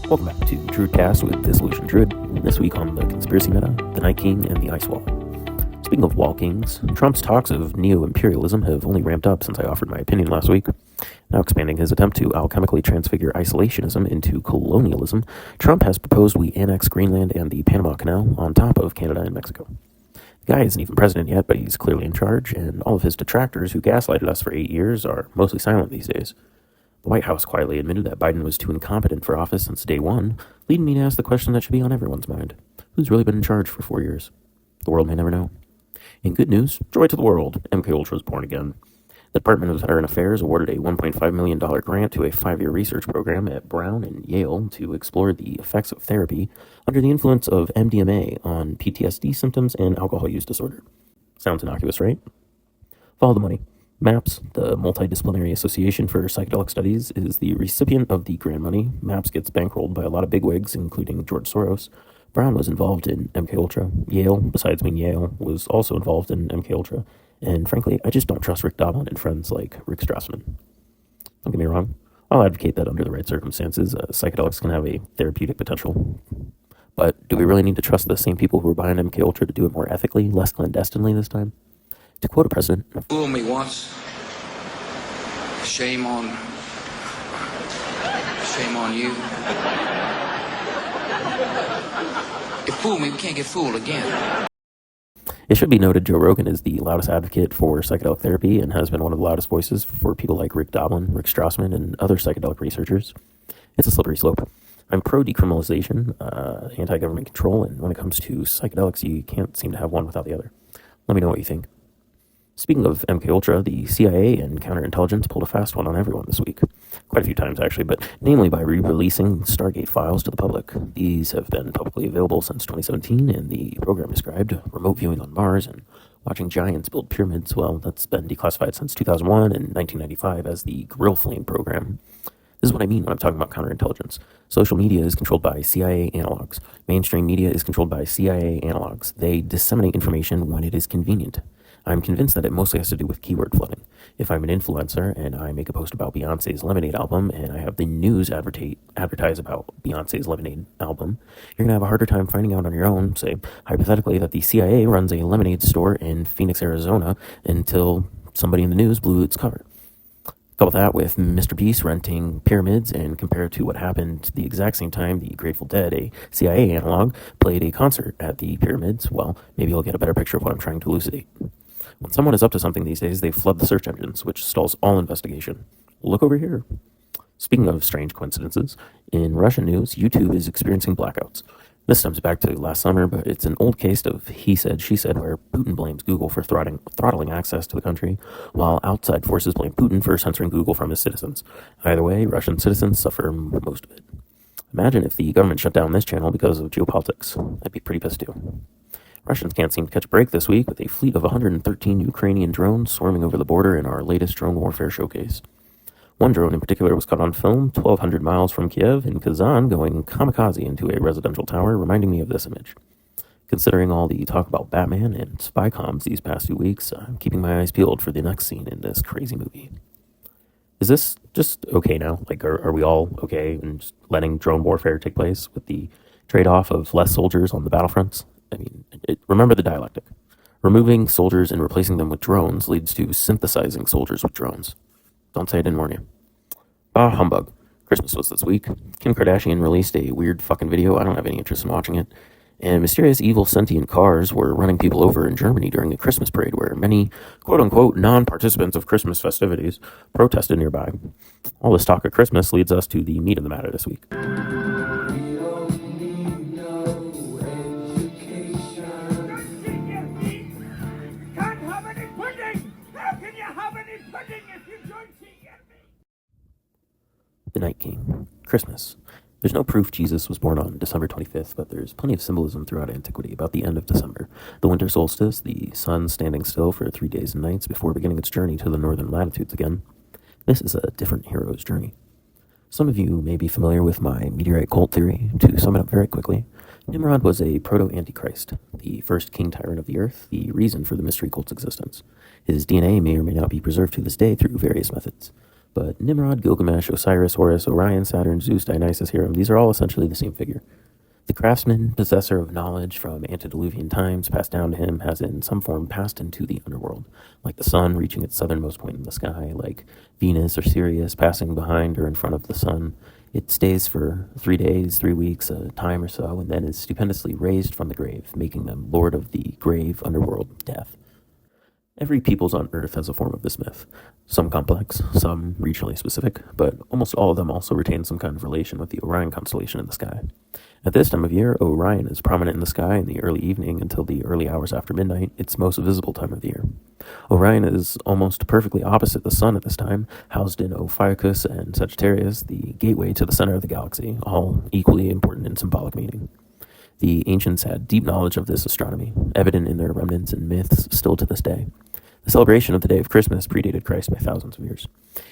Welcome back to Druidcast with Dissolution Druid. This week on the Conspiracy Meta, the Night King and the Ice Wall. Speaking of Wall Kings, Trump's talks of Neo-imperialism have only ramped up since I offered my opinion last week. Now expanding his attempt to alchemically transfigure isolationism into colonialism, Trump has proposed we annex Greenland and the Panama Canal on top of Canada and Mexico. The guy isn't even president yet, but he's clearly in charge, and all of his detractors who gaslighted us for 8 years are mostly silent these days. The White House quietly admitted that Biden was too incompetent for office since day one, leading me to ask the question that should be on everyone's mind. Who's really been in charge for 4 years? The world may never know. In good news, joy to the world, MKUltra is born again. The Department of Veteran Affairs awarded a $1.5 million grant to a 5-year research program at Brown and Yale to explore the effects of therapy under the influence of MDMA on PTSD symptoms and alcohol use disorder. Sounds innocuous, right? Follow the money. MAPS, the Multidisciplinary Association for Psychedelic Studies, is the recipient of the grant money. MAPS gets bankrolled by a lot of bigwigs, including George Soros. Brown was involved in MKUltra. Yale, besides being Yale, was also involved in MKUltra. And frankly, I just don't trust Rick Doblin and friends like Rick Strassman. Don't get me wrong. I'll advocate that under the right circumstances, psychedelics can have a therapeutic potential. But do we really need to trust the same people who are buying MKUltra to do it more ethically, less clandestinely this time? To quote a president, "Fool me once, shame on you. If fool me, we can't get fooled again." It should be noted Joe Rogan is the loudest advocate for psychedelic therapy and has been one of the loudest voices for people like Rick Doblin, Rick Strassman, and other psychedelic researchers. It's a slippery slope. I'm pro-decriminalization, anti-government control, and when it comes to psychedelics, you can't seem to have one without the other. Let me know what you think. Speaking of MKUltra, the CIA and Counterintelligence pulled a fast one on everyone this week. Quite a few times, actually, but namely by re-releasing Stargate files to the public. These have been publicly available since 2017, and the program described remote viewing on Mars and watching giants build pyramids. Well, that's been declassified since 2001 and 1995 as the Grill Flame program. This is what I mean when I'm talking about counterintelligence. Social media is controlled by CIA analogs. Mainstream media is controlled by CIA analogs. They disseminate information when it is convenient. I'm convinced that it mostly has to do with keyword flooding. If I'm an influencer and I make a post about Beyonce's Lemonade album and I have the news advertise about Beyonce's Lemonade album, you're going to have a harder time finding out on your own, say, hypothetically, that the CIA runs a lemonade store in Phoenix, Arizona until somebody in the news blew its cover. Couple that with Mr. Beast renting pyramids and compare it to what happened the exact same time the Grateful Dead, a CIA analog, played a concert at the pyramids, well, maybe you'll get a better picture of what I'm trying to elucidate. When someone is up to something these days, they flood the search engines, which stalls all investigation. Look over here. Speaking of strange coincidences, in Russian news, YouTube is experiencing blackouts. This stems back to last summer, but it's an old case of he said, she said, where Putin blames Google for throttling access to the country, while outside forces blame Putin for censoring Google from his citizens. Either way, Russian citizens suffer most of it. Imagine if the government shut down this channel because of geopolitics. I'd be pretty pissed too. Russians can't seem to catch a break this week with a fleet of 113 Ukrainian drones swarming over the border in our latest drone warfare showcase. One drone in particular was caught on film 1,200 miles from Kiev in Kazan going kamikaze into a residential tower, reminding me of this image. Considering all the talk about Batman and spy comms these past 2 weeks, I'm keeping my eyes peeled for the next scene in this crazy movie. Is this just okay now? Like, are we all okay and just letting drone warfare take place with the trade-off of less soldiers on the battlefronts? I mean, remember the dialectic. Removing soldiers and replacing them with drones leads to synthesizing soldiers with drones. Don't say I didn't warn you. Ah, humbug. Christmas was this week. Kim Kardashian released a weird fucking video. I don't have any interest in watching it. And mysterious evil sentient cars were running people over in Germany during a Christmas parade where many quote-unquote non-participants of Christmas festivities protested nearby. All this talk of Christmas leads us to the meat of the matter this week. The Night King. Christmas. There's no proof Jesus was born on December 25th, but there's plenty of symbolism throughout antiquity about the end of December. The winter solstice, the sun standing still for 3 days and nights before beginning its journey to the northern latitudes again. This is a different hero's journey. Some of you may be familiar with my Meteorite cult theory. To sum it up very quickly, Nimrod was a proto-antichrist, the first king tyrant of the earth, the reason for the mystery cult's existence. His DNA may or may not be preserved to this day through various methods. But Nimrod, Gilgamesh, Osiris, Horus, Orion, Saturn, Zeus, Dionysus, Hiram, these are all essentially the same figure. The craftsman, possessor of knowledge from antediluvian times passed down to him, has in some form passed into the underworld, like the sun reaching its southernmost point in the sky, like Venus or Sirius passing behind or in front of the sun. It stays for 3 days, 3 weeks, a time or so, and then is stupendously raised from the grave, making them lord of the grave, underworld, death. Every peoples on Earth has a form of this myth, some complex, some regionally specific, but almost all of them also retain some kind of relation with the Orion constellation in the sky. At this time of year, Orion is prominent in the sky in the early evening until the early hours after midnight, its most visible time of the year. Orion is almost perfectly opposite the Sun at this time, housed in Ophiuchus and Sagittarius, the gateway to the center of the galaxy, all equally important in symbolic meaning. The ancients had deep knowledge of this astronomy, evident in their remnants and myths still to this day. The celebration of the day of Christmas predated Christ by thousands of years.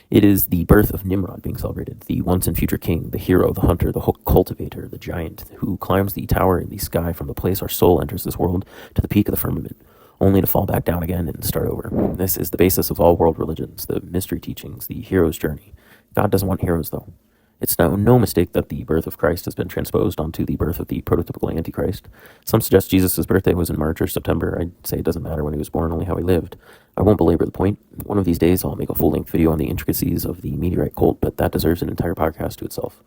It is the birth of Nimrod being celebrated, the once and future king, the hero, the hunter, the cultivator, the giant, who climbs the tower in the sky from the place our soul enters this world to the peak of the firmament, only to fall back down again and start over. This is the basis of all world religions, the mystery teachings, the hero's journey. God doesn't want heroes, though. It's no mistake that the birth of Christ has been transposed onto the birth of the prototypical Antichrist. Some suggest Jesus' birthday was in March or September. I'd say it doesn't matter when he was born, only how he lived. I won't belabor the point. One of these days I'll make a full-length video on the intricacies of the Meteorite cult, but that deserves an entire podcast to itself.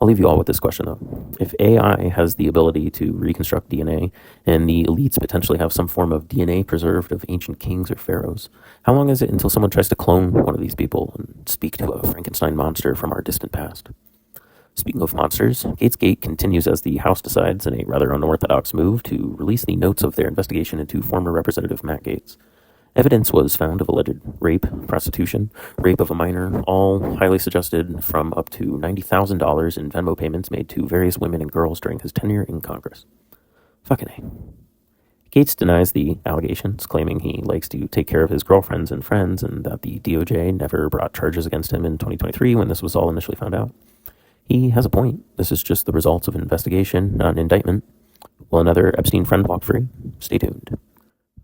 I'll leave you all with this question, though. If AI has the ability to reconstruct DNA, and the elites potentially have some form of DNA preserved of ancient kings or pharaohs, how long is it until someone tries to clone one of these people and speak to a Frankenstein monster from our distant past? Speaking of monsters, GaetzGate continues as the House decides, in a rather unorthodox move, to release the notes of their investigation into former Representative Matt Gaetz. Evidence was found of alleged rape, prostitution, rape of a minor, all highly suggested, from up to $90,000 in Venmo payments made to various women and girls during his tenure in Congress. Fucking A. Gaetz denies the allegations, claiming he likes to take care of his girlfriends and friends, and that the DOJ never brought charges against him in 2023 when this was all initially found out. He has a point. This is just the results of an investigation, not an indictment. Will another Epstein friend walk free? Stay tuned.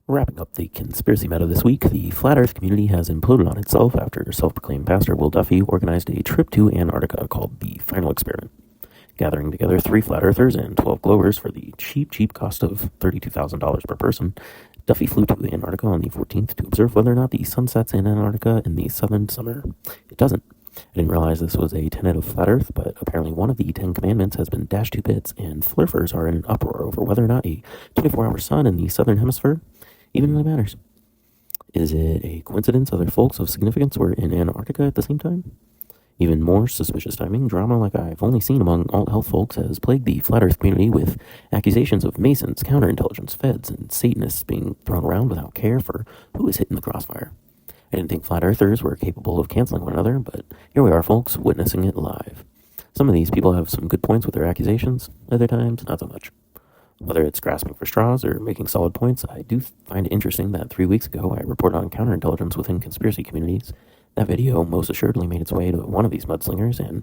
Wrapping up the conspiracy meta this week, the Flat Earth community has imploded on itself after self-proclaimed pastor Will Duffy organized a trip to Antarctica called the Final Experiment, gathering together 3 Flat Earthers and 12 Glowers for the cheap cost of $32,000 per person. Duffy flew to Antarctica on the 14th to observe whether or not the sun sets in Antarctica in the southern summer. It doesn't. I didn't realize this was a tenet of Flat Earth, but apparently one of the 10 commandments has been dashed to bits, and flurfers are in an uproar over whether or not a 24-hour sun in the southern hemisphere even really matters. Is it a coincidence other folks of significance were in Antarctica at the same time? Even more suspicious timing, drama like I've only seen among alt-health folks has plagued the Flat Earth community, with accusations of Masons, Counterintelligence, Feds, and Satanists being thrown around without care for who is hitting the crossfire. I didn't think Flat Earthers were capable of canceling one another, but here we are, folks, witnessing it live. Some of these people have some good points with their accusations, other times not so much. Whether it's grasping for straws or making solid points, I do find it interesting that 3 weeks ago I reported on counterintelligence within conspiracy communities. That video most assuredly made its way to one of these mudslingers, and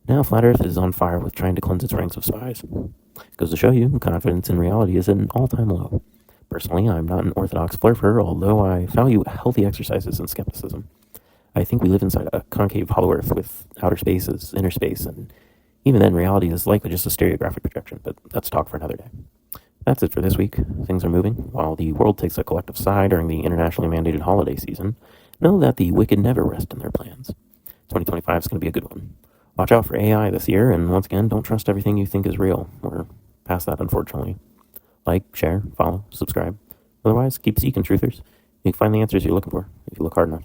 now Flat Earth is on fire with trying to cleanse its ranks of spies. It goes to show you, confidence in reality is at an all-time low. Personally, I'm not an orthodox flurfer, although I value healthy exercises and skepticism. I think we live inside a concave hollow Earth with outer space as inner space, and even then reality is likely just a stereographic projection, but that's talk for another day. That's it for this week. Things are moving. While the world takes a collective sigh during the internationally mandated holiday season, know that the wicked never rest in their plans. 2025 is going to be a good one. Watch out for AI this year, and once again, don't trust everything you think is real. We're past that, unfortunately. Like, share, follow, subscribe. Otherwise, keep seeking, truthers. You can find the answers you're looking for if you look hard enough.